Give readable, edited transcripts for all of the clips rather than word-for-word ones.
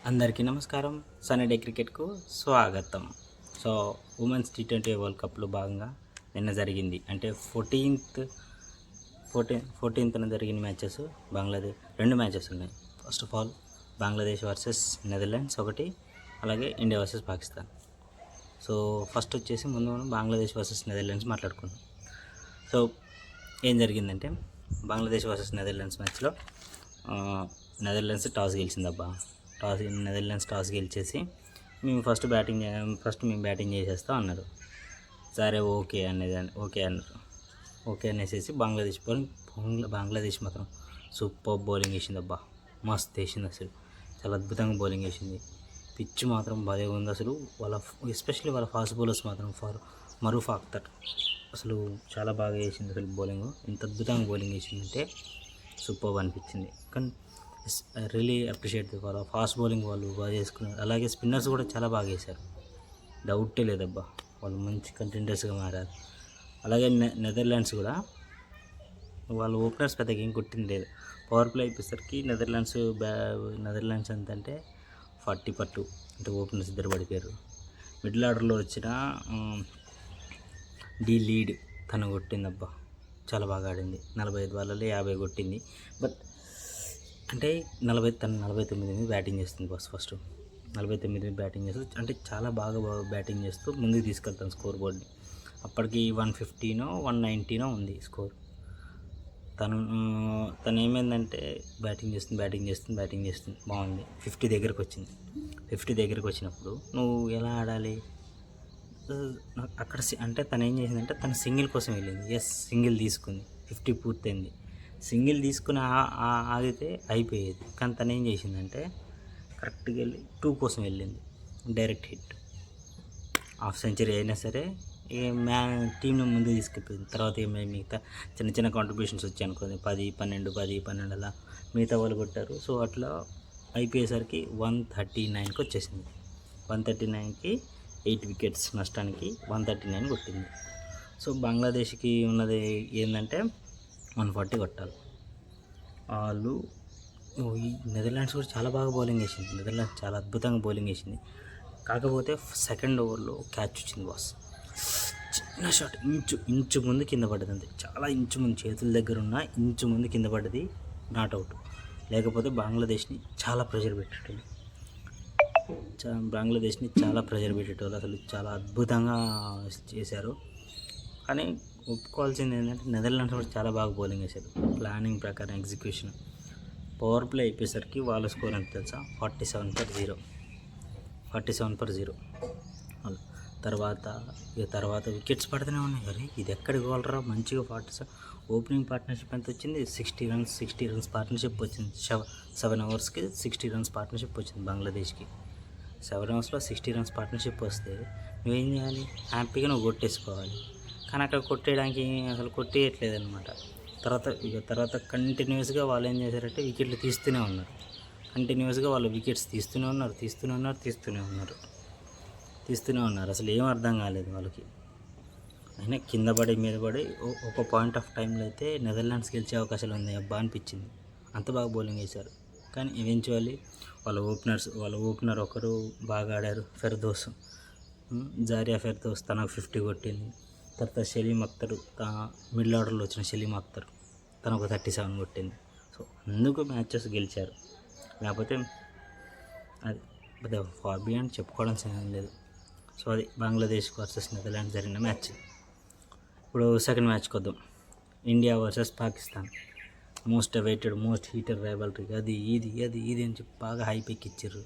అందరికీ నమస్కారం. సన్డే క్రికెట్కు స్వాగతం. సో ఉమెన్స్ T20 వరల్డ్ కప్లో భాగంగా నిన్న జరిగింది. అంటే 14th జరిగిన మ్యాచెస్. బంగ్లాదేశ్ 2 మ్యాచెస్ ఉన్నాయి. First of all Bangladesh versus Netherlands ఒకటి, అలాగే India versus Pakistan. So first వచ్చేసి ముందు మనం బంగ్లాదేశ్ వర్సెస్ నెదర్లాండ్స్ మాట్లాడుకున్నాం. సో ఏం జరిగిందంటే బంగ్లాదేశ్ వర్సెస్ నెదర్లాండ్స్ మ్యాచ్లో నెదర్లాండ్స్ టాస్ గెలిచిందబ్బా. నెదర్లాండ్స్ టాస్ గెలిచేసి ఫస్ట్ మేము బ్యాటింగ్ చేసేస్తాం అన్నారు. సరే ఓకే అన్నారు. ఓకే అనేసి బంగ్లాదేశ్ మాత్రం సూపర్ బౌలింగ్ వేసిందబ్బా. మస్తు వేసింది, అసలు చాలా అద్భుతంగా బౌలింగ్ వేసింది. పిచ్ మాత్రం బాగా ఉంది అసలు. ఎస్పెషల్లీ వాళ్ళ ఫాస్ట్ బౌలర్స్ మాత్రం మరూఫ్ అఖ్తర్ అసలు చాలా బాగా వేసింది అసలు. బౌలింగ్ ఎంత అద్భుతంగా బౌలింగ్ వేసిందంటే సూపర్ అనిపించింది. కానీ రియలీ అప్రిషియేట్ వాళ్ళ ఫాస్ట్ బౌలింగ్ వాళ్ళు బాగా చేసుకున్నారు. అలాగే స్పిన్నర్స్ కూడా చాలా బాగా వేశారు, డౌటే లేదబ్బా. వాళ్ళు మంచి కంటెండర్స్గా మారారు. అలాగే నెదర్లాండ్స్ కూడా వాళ్ళ ఓపెనర్స్ పెద్దగా ఏం కొట్టింది లేదు. పవర్ ప్లే అయిపోయేసరికి నెదర్లాండ్స్ ఎంతంటే 40 పట్టు, అంటే ఓపెనర్స్ ఇద్దరు పడిపోయారు. మిడిల్ ఆర్డర్లో వచ్చిన డి లీడ్ తను కొట్టిందబ్బా, చాలా బాగా ఆడింది. 45 బాళ్ళలో 50 కొట్టింది. బట్ అంటే 49 బ్యాటింగ్ చేస్తుంది ఫస్ట్ 49 బ్యాటింగ్ చేస్తూ, అంటే చాలా బాగా బ్యాటింగ్ చేస్తూ ముందుకు తీసుకెళ్తాను స్కోర్ బోర్డ్ని. అప్పటికి 150నో 190నో ఉంది స్కోర్. తను ఏమైందంటే బ్యాటింగ్ చేస్తుంది బాగుంది. 50 దగ్గరకు వచ్చింది. 50 దగ్గరకు వచ్చినప్పుడు నువ్వు ఎలా ఆడాలి అక్కడ అంటే తను ఏం చేసిందంటే తను సింగిల్ కోసం వెళ్ళింది. సింగిల్ తీసుకుంది, 50 పూర్తయింది. సింగిల్ తీసుకుని ఆగితే అయిపోయేది. కానీ తను ఏం చేసిందంటే కరెక్ట్గా వెళ్ళి 2 కోసం వెళ్ళింది, డైరెక్ట్ హిట్. హాఫ్ సెంచరీ అయినా సరే టీంను ముందు తీసుకెళ్ళిపోయింది. తర్వాత మిగతా చిన్న కాంట్రిబ్యూషన్స్ వచ్చాయి అనుకోండి, 10, 12 అలా మిగతా వాళ్ళు కొట్టారు. సో అట్లా అయిపోయేసరికి 139కి వచ్చేసింది. 139కి 8 వికెట్స్ నష్టానికి 139 కొట్టింది. సో బంగ్లాదేశ్కి ఉన్నది ఏంటంటే 140 కొట్టాలి. వాళ్ళు ఈ నెదర్లాండ్స్ కూడా చాలా బాగా బౌలింగ్ వేసింది. నెదర్లాండ్స్ చాలా అద్భుతంగా బౌలింగ్ వేసింది. కాకపోతే సెకండ్ ఓవర్లో క్యాచ్ వచ్చింది బాస్. చిన్న షాట్ ఇంచు ముందు కింద పడ్డది, అంతే. చాలా ఇంచు ముందు, చేతుల దగ్గర ఉన్న ఇంచు ముందు కింద పడ్డది, నాట్అవుట్. లేకపోతే బంగ్లాదేశ్ని చాలా ప్రెషర్ పెట్టేటోళ్ళు. అసలు చాలా అద్భుతంగా చేశారు. కానీ ఒప్పుకోవాల్సింది ఏంటంటే నెదర్లాండ్స్ కూడా చాలా బాగా బౌలింగ్ వేశారు. ప్లానింగ్ ప్రకారం ఎగ్జిక్యూషన్. పవర్ ప్లే అయిపోయేసరికి వాళ్ళ స్కోర్ ఎంత తెలుసా? 47 తర్వాత వికెట్స్ పడుతూనే ఉన్నాయి. అరే ఇది ఎక్కడికి గోలరా, మంచిగా 47. ఓపెనింగ్ పార్ట్నర్షిప్ ఎంత వచ్చింది? 60 రన్స్ పార్ట్నర్షిప్ వచ్చింది. 7 ఓవర్స్కి 60 రన్స్ పార్ట్నర్షిప్ వచ్చింది బంగ్లాదేశ్కి. 7 ఓవర్స్లో 60 రన్స్ పార్ట్నర్షిప్ వస్తే నువ్వేం చేయాలి? హ్యాపీగా నువ్వు కొట్టేసుకోవాలి. కానీ అక్కడ కొట్టేయడానికి అసలు కొట్టేయట్లేదు అనమాట. తర్వాత కంటిన్యూస్గా వాళ్ళు ఏం చేశారంటే వికెట్లు తీస్తూనే ఉన్నారు. వాళ్ళు వికెట్స్ తీస్తూనే ఉన్నారు. అసలు ఏం అర్థం కాలేదు వాళ్ళకి. అయినా కింద పడి మీద పడి ఒక పాయింట్ ఆఫ్ టైంలో అయితే నెదర్లాండ్స్ గెలిచే అవకాశాలు ఉన్నాయి అబ్బా అనిపించింది. అంత బాగా బౌలింగ్ వేశారు. కానీ ఈవెన్చువల్లీ వాళ్ళ ఓపెనర్ ఒకరు బాగా ఆడారు, జారియా ఫెర్దోస్, తనకు 50 కొట్టింది. తర్వాత షలీం అఖ్తర్, మిడిల్ ఆర్డర్లో వచ్చిన షలీం అఖ్తర్, తను ఒక 37 కొట్టింది. సో అందుకు మ్యాచెస్ గెలిచారు. లేకపోతే అది పెద్ద ఫార్ బియాండ్ చెప్పుకోవడం లేదు. సో అది బంగ్లాదేశ్ వర్సెస్ నెదర్లాండ్స్ జరిగిన మ్యాచ్. ఇప్పుడు సెకండ్ మ్యాచ్కి వద్దాం. India versus Pakistan. Most awaited, most heated rivalry. అది ఇది అని చెప్పి బాగా హైప్ ఎక్కిచ్చారు.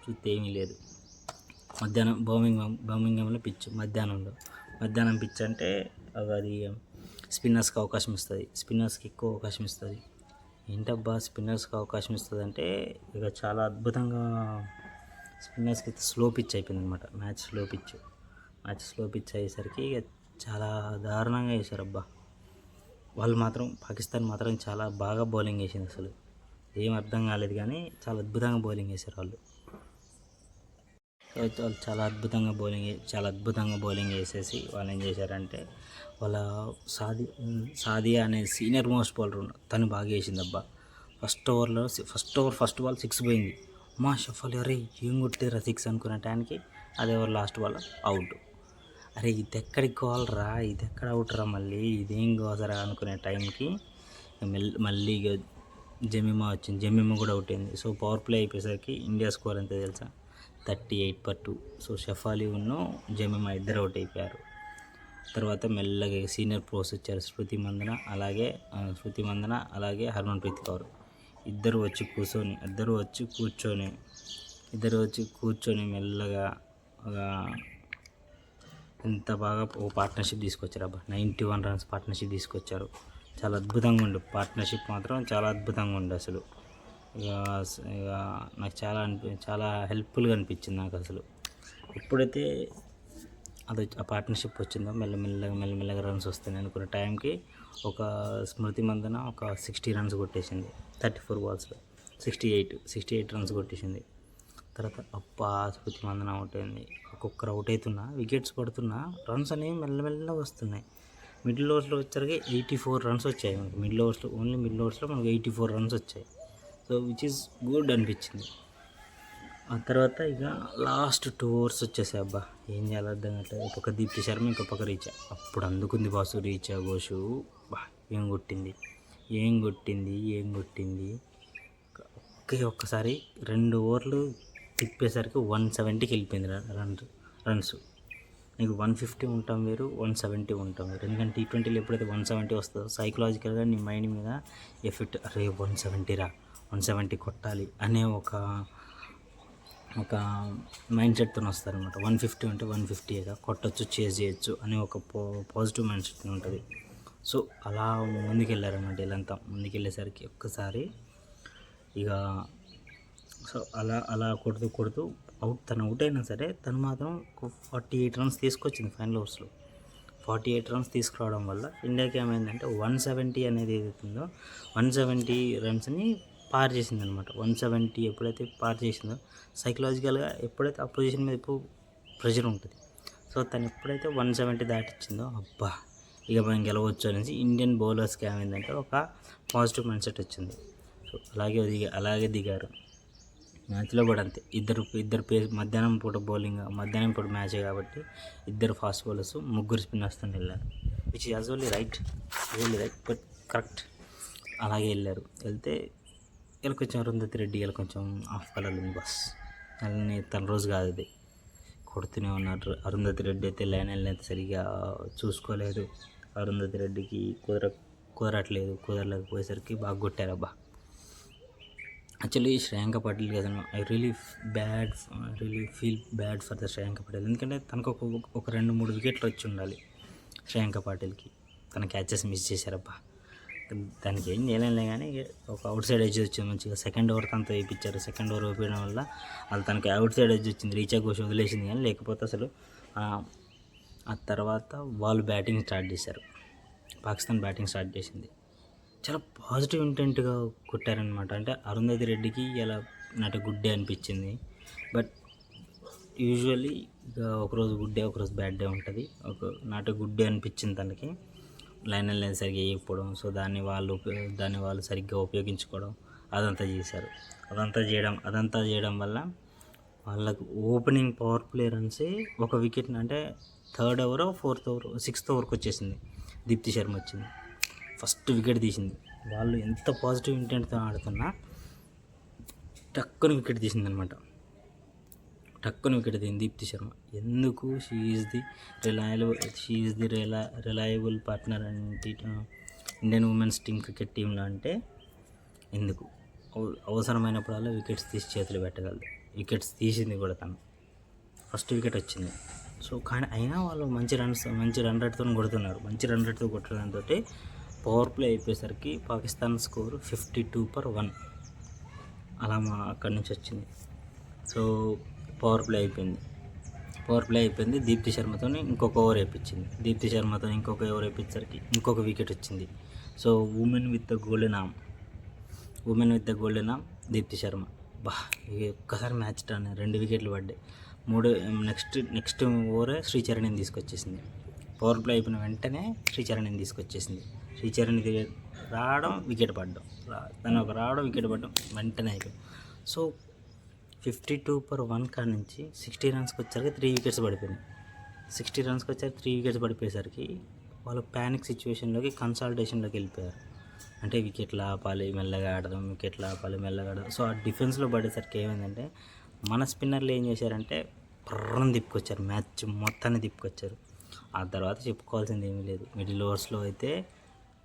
చూస్తే ఏమీ లేదు. మధ్యాహ్నం బర్మింగ్హామ్లో పిచ్. మధ్యాహ్నం పిచ్ అంటే అది స్పిన్నర్స్కి అవకాశం ఇస్తుంది, స్పిన్నర్స్కి ఎక్కువ అవకాశం ఇస్తుంది. ఏంటబ్బా స్పిన్నర్స్కి అవకాశం ఇస్తుంది అంటే ఇక చాలా అద్భుతంగా స్పిన్నర్స్కి స్లో పిచ్ అయిపోయింది అనమాట. మ్యాచ్ స్లో పిచ్ అయ్యేసరికి ఇక చాలా దారుణంగా వేశారబ్బా. పాకిస్తాన్ మాత్రం చాలా బాగా బౌలింగ్ వేసింది. అసలు ఏం అర్థం కాలేదు, కానీ చాలా అద్భుతంగా బౌలింగ్ వేశారు వాళ్ళు. చాలా అద్భుతంగా బౌలింగ్ వేసేసి వాళ్ళు ఏం చేశారంటే వాళ్ళ సాదియా అనే సీనియర్ మోస్ట్ బౌలర్ తను బాగా వేసింది అబ్బా. ఫస్ట్ బాల్ 6 పోయింది. మా షఫల్ అరే ఏం కొట్టిరా 6 అనుకునే టైంకి అది ఎవరు లాస్ట్ బాల్ అవుట్. అరే ఇది ఎక్కడికి కావాలరా, ఇది ఎక్కడ అవుట్ రా, మళ్ళీ ఇదేం కావసరా అనుకునే టైంకి మళ్ళీ ఇక జమీమా వచ్చింది. జమీమా కూడా అవుట్ అయింది. సో పవర్ ప్లే అయిపోయేసరికి ఇండియా స్కోర్ ఎంత తెలుసా, 38-2. సో షఫాలి ఉన్ను జమీమా ఇద్దరు అవుట్ అయిపోయారు. తర్వాత మెల్లగా సీనియర్ ప్రోస్ వచ్చారు, స్మృతి మందన అలాగే హర్మన్ప్రీత్ కౌర్. ఇద్దరు వచ్చి కూర్చొని మెల్లగా ఎంత బాగా ఓ పార్ట్నర్షిప్ తీసుకొచ్చారు అబ్బా. 91 రన్స్ పార్ట్నర్షిప్ తీసుకొచ్చారు. చాలా అద్భుతంగా ఉండు పార్ట్నర్షిప్, మాత్రం చాలా అద్భుతంగా ఉండు అసలు. ఇక నాకు చాలా హెల్ప్ఫుల్గా అనిపించింది నాకు అసలు. ఎప్పుడైతే ఆ పార్ట్నర్షిప్ వచ్చిందో మెల్లమెల్లగా రన్స్ వస్తున్నాయి అనుకున్న టైంకి ఒక స్మృతి మందన ఒక 60 రన్స్ కొట్టేసింది. 34 బాల్స్లో 68 రన్స్ కొట్టేసింది. తర్వాత స్మృతి మందన అవుట్ అయింది. ఒక్కొక్కరు అవుట్ అవుతున్నా, వికెట్స్ పడుతున్నా, రన్స్ అనేవి మెల్లమెల్లగా వస్తున్నాయి. మిడిల్ ఓవర్స్లో వచ్చరికి 84 రన్స్ వచ్చాయి మనకి. మిడిల్ ఓవర్స్లో మనకు 84 రన్స్ వచ్చాయి. సో విచ్ ఈస్ గుడ్ అనిపించింది. ఆ తర్వాత ఇక లాస్ట్ 2 ఓవర్స్ వచ్చేసాయి అబ్బా. ఏం చేయాలో అర్థం కావట్లేదు. ఒక పక్క దీప్తి శర్మ, ఇంకో పక్క రీచా. అప్పుడు అందుకుంది బాసు రీచా ఘోషు. బా ఏం కొట్టింది. ఒక్కసారి 2 ఓవర్లు తిప్పేసరికి 170కి వెళ్ళిపోయింది రన్స్. నీకు 150 ఉంటాం వేరు, 170 ఉంటాం వేరు. ఎందుకంటే T20లో ఎప్పుడైతే 170 వస్తుందో సైకలాజికల్గా నీ మైండ్ మీద ఎఫెక్ట్, అరే 170 కొట్టాలి అనే ఒక మైండ్ సెట్తో వస్తారనమాట. 150 ఉంటే 150గా కొట్టచ్చు, చేజ్ చేయొచ్చు అనే ఒక పాజిటివ్ మైండ్ సెట్ ఉంటుంది. సో అలా ముందుకెళ్ళారన్నమాట. వీళ్ళంతా ముందుకెళ్ళేసరికి ఒక్కసారి ఇక సో అలా కొడుతూ తను అవుట్ అయినా సరే తను మాత్రం 48 రన్స్ తీసుకొచ్చింది ఫైనల్ ఓవర్స్లో. 48 రన్స్ తీసుకురావడం వల్ల ఇండియాకి ఏమైందంటే 170 అనేది ఏదైతుందో 170 రన్స్ని పార్ చేసింది అనమాట. 170 ఎప్పుడైతే పార్ చేసిందో సైకలాజికల్గా ఎప్పుడైతే ఆ పొజిషన్ మీద ఎక్కువ ప్రెషర్ ఉంటుంది. సో తను ఎప్పుడైతే 170 దాటిచ్చిందో అబ్బా ఇక మనం గెలవచ్చు అనేసి ఇండియన్ బౌలర్స్కి ఏమైందంటే ఒక పాజిటివ్ మైండ్ సెట్ వచ్చింది. సో అలాగే దిగారు. మ్యాచ్లో కూడా అంతే. ఇద్దరు మధ్యాహ్నం పూట మ్యాచే కాబట్టి ఇద్దరు ఫాస్ట్ బౌలర్స్, 3 స్పిన్నర్స్తో వెళ్ళారు. Which is only right but correct. అలాగే వెళ్తే వీళ్ళకి కొంచెం అరుంధతి రెడ్డి కొంచెం ఆఫ్ కలర్ ఉంది బస్. తన రోజు కాదు అది. కొడుతూనే ఉన్నారు. అరుంధతి రెడ్డి అయితే లైన్ అయితే సరిగా చూసుకోలేదు. అరుంధతి రెడ్డికి కుదరలేకపోయేసరికి బాగా కొట్టారబ్బా. యాక్చువల్లీ శ్రేయాంక పటేల్ కదా, I really feel bad for the Shreyanka Patel. ఎందుకంటే తనకు ఒక 2-3 వికెట్లు వచ్చి ఉండాలి శ్రేయాంక పటేల్కి. తన క్యాచెస్ మిస్ చేశారబ్బా. దానికి ఏం చేయలేంలే కానీ ఒక అవుట్ సైడ్ ఎడ్జ్ వచ్చింది మంచిగా. సెకండ్ ఓవర్ తనతో వేయించారు. సెకండ్ ఓవర్ వేయడం వల్ల తనకి అవుట్ సైడ్ ఎడ్జ్ వచ్చింది. రీచా ఘోష్ వదిలేసింది కానీ లేకపోతే అసలు ఆ తర్వాత వాళ్ళు బ్యాటింగ్ స్టార్ట్ చేశారు. పాకిస్తాన్ బ్యాటింగ్ స్టార్ట్ చేసింది. చాలా పాజిటివ్ ఇంటెంట్గా కొట్టారనమాట. అంటే అరుంధతి రెడ్డికి ఇలా నాట్ గుడ్ డే అనిపించింది. బట్ యూజువల్లీ ఇక ఒకరోజు గుడ్ డే, ఒకరోజు బ్యాడ్ డే ఉంటుంది. నాట్ గుడ్ డే అనిపించింది తనకి. లైన్ సరిగ్గా వేయకపోవడం, సో దాన్ని వాళ్ళు సరిగ్గా ఉపయోగించుకోవడం అదంతా చేశారు. అదంతా చేయడం వల్ల వాళ్ళకు ఓపెనింగ్ పవర్ ప్లే రన్సే ఒక వికెట్, అంటే 3rd over 4th over 6th ఓవర్కి వచ్చేసింది. దీప్తి శర్మ వచ్చింది, ఫస్ట్ వికెట్ తీసింది. వాళ్ళు ఎంత పాజిటివ్ ఇంటెంట్తో ఆడుతున్నా టక్కున వికెట్ తీసింది అనమాట. దీప్తి శర్మ. ఎందుకు? She is the reliable partner అంటే ఇండియన్ ఉమెన్స్ క్రికెట్ టీంలో. అంటే ఎందుకు అవసరమైనప్పుడల్లా వికెట్స్ తీసి చేతులు పెట్టగలదు. వికెట్స్ తీసింది కూడా తను. ఫస్ట్ వికెట్ వచ్చింది. సో కానీ అయినా వాళ్ళు మంచి రన్ రేట్తో కొడుతున్నారు. మంచి రన్ రేట్తో కొట్టడంతో పవర్ ప్లే అయిపోయేసరికి పాకిస్తాన్ స్కోర్ 52-1 అలా అక్కడి నుంచి వచ్చింది. సో పవర్ ప్లే అయిపోయింది. దీప్తి శర్మతో ఇంకొక ఓవర్ వేయించేసరికి ఇంకొక వికెట్ వచ్చింది. So women with the golden arm Deepti Sharma. ఒక్కసారి మ్యాచ్ టర్న్, 2 వికెట్లు పడ్డాయి. నెక్స్ట్ ఓవరే శ్రీచరణ్ని తీసుకొచ్చేసింది. పవర్ ప్లే అయిపోయిన వెంటనే శ్రీచరణ్ని తీసుకొచ్చేసింది. శ్రీచరణ్ రావడం, వికెట్ పడ్డం వెంటనే అయిపోయింది. సో 52/1 కాడ నుంచి 60 రన్స్కి వచ్చేసరికి 3 వికెట్స్ పడిపోయినాయి. 60 రన్స్కి వచ్చేసరికి 3 వికెట్స్ పడిపోయేసరికి వాళ్ళు ప్యానిక్ సిచ్యువేషన్లోకి కన్సాలిడేషన్లోకి వెళ్ళిపోయారు. అంటే వికెట్లు ఆపాలి మెల్లగా ఆడదాం, వికెట్లు ఆపాలి మెల్లగా ఆడదాం. సో ఆ డిఫెన్స్లో పడేసరికి ఏమైందంటే మన స్పిన్నర్లు ఏం చేశారంటే పర్రని తిప్పుకొచ్చారు, మ్యాచ్ మొత్తాన్ని తిప్పుకొచ్చారు. ఆ తర్వాత చెప్పుకోవాల్సింది ఏమీ లేదు. మిడిల్ ఓవర్స్లో అయితే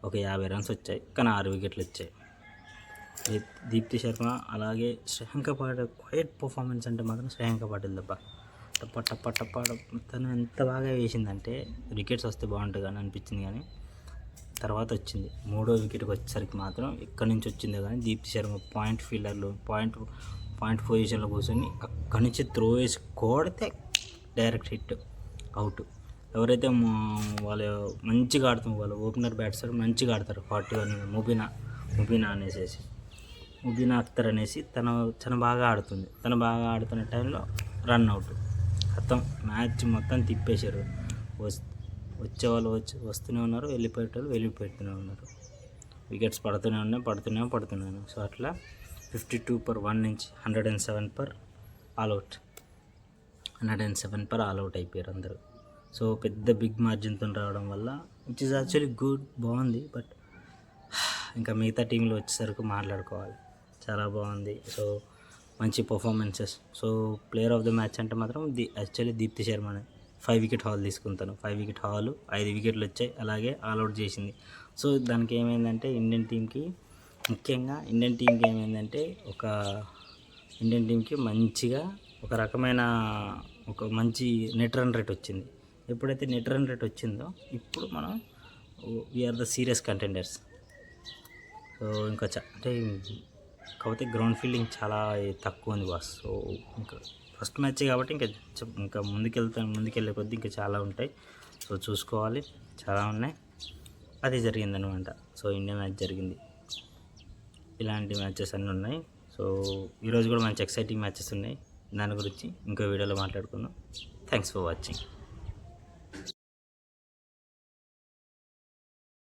ఒక 50 రన్స్ వచ్చాయి, కానీ 6 వికెట్లు వచ్చాయి. దీప్తి శర్మ అలాగే శ్రేయాంక పాటిల్ క్వైట్ పర్ఫార్మెన్స్ అంటే మాత్రం శ్రేయాంక పాటిల్ దెబ్బ టప్ప తను ఎంత బాగా వేసిందంటే వికెట్స్ వస్తే బాగుంటుంది అని అనిపించింది. కానీ తర్వాత వచ్చింది 3వ వికెట్కి వచ్చేసరికి మాత్రం ఎక్కడి నుంచి వచ్చిందో కానీ దీప్తి శర్మ పాయింట్ ఫీల్డర్లు పాయింట్ పొజిషన్లో కూర్చొని అక్కడి నుంచి త్రో వేసి కొడితే డైరెక్ట్ హిట్ అవుట్. ఎవరైతే వాళ్ళు మంచిగా ఆడుతున్నారు, వాళ్ళు ఓపెనర్ బ్యాట్స్మెన్ మంచిగా ఆడతారు. 41 ముబీనా ముబీనా అఖ్తర్ అనేసి తను బాగా ఆడుతుంది. తను బాగా ఆడుతున్న టైంలో రన్ అవుట్. మొత్తం మ్యాచ్ మొత్తం తిప్పేశారు. వచ్చేవాళ్ళు వస్తూనే ఉన్నారు, వెళ్ళిపోతూనే ఉన్నారు. వికెట్స్ పడుతూనే ఉన్నాయి. సో అట్లా 52/1 నుంచి 107 ఆల్అవుట్ 107 ఆల్అవుట్ అయిపోయారు అందరూ. సో పెద్ద బిగ్ మార్జిన్తో రావడం వల్ల విచ్ ఈజ్ యాక్చువల్లీ గుడ్, బాగుంది. బట్ ఇంకా మిగతా టీంలో వచ్చేసరికి మాట్లాడుకోవాలి, చాలా బాగుంది. సో మంచి performances. So player of the match అంటే మాత్రం యాక్చువల్లీ దీప్తి శర్మనే. 5 వికెట్ హాల్ తీసుకుంటాను. 5 వికెట్ హాల్, 5 వికెట్లు వచ్చాయి, అలాగే ఆల్అవుట్ చేసింది. సో దానికి ఏమైందంటే ఇండియన్ టీంకి ఏమైందంటే ఇండియన్ టీంకి మంచిగా ఒక రకమైన ఒక మంచి నెట్ రన్ రేట్ వచ్చింది. ఎప్పుడైతే నెట్ రన్ రేట్ వచ్చిందో ఇప్పుడు మనం we are the serious contenders. So ఇంకా అంటే కాకపోతే గ్రౌండ్ ఫీల్డింగ్ చాలా తక్కువ ఉంది బాస్. సో ఇంకా ఫస్ట్ మ్యాచ్ కాబట్టి ఇంకా ముందుకెళ్ళే కొద్దీ ఇంకా చాలా ఉంటాయి. సో చూసుకోవాలి, చాలా ఉన్నాయి. అది జరిగిందనమాట. సో ఇండియా మ్యాచ్ జరిగింది. ఇలాంటి మ్యాచెస్ అన్నీ ఉన్నాయి. సో ఈరోజు కూడా మంచి ఎక్సైటింగ్ మ్యాచెస్ ఉన్నాయి. దాని గురించి ఇంకో వీడియోలో మాట్లాడుకుందాం. Thanks for watching.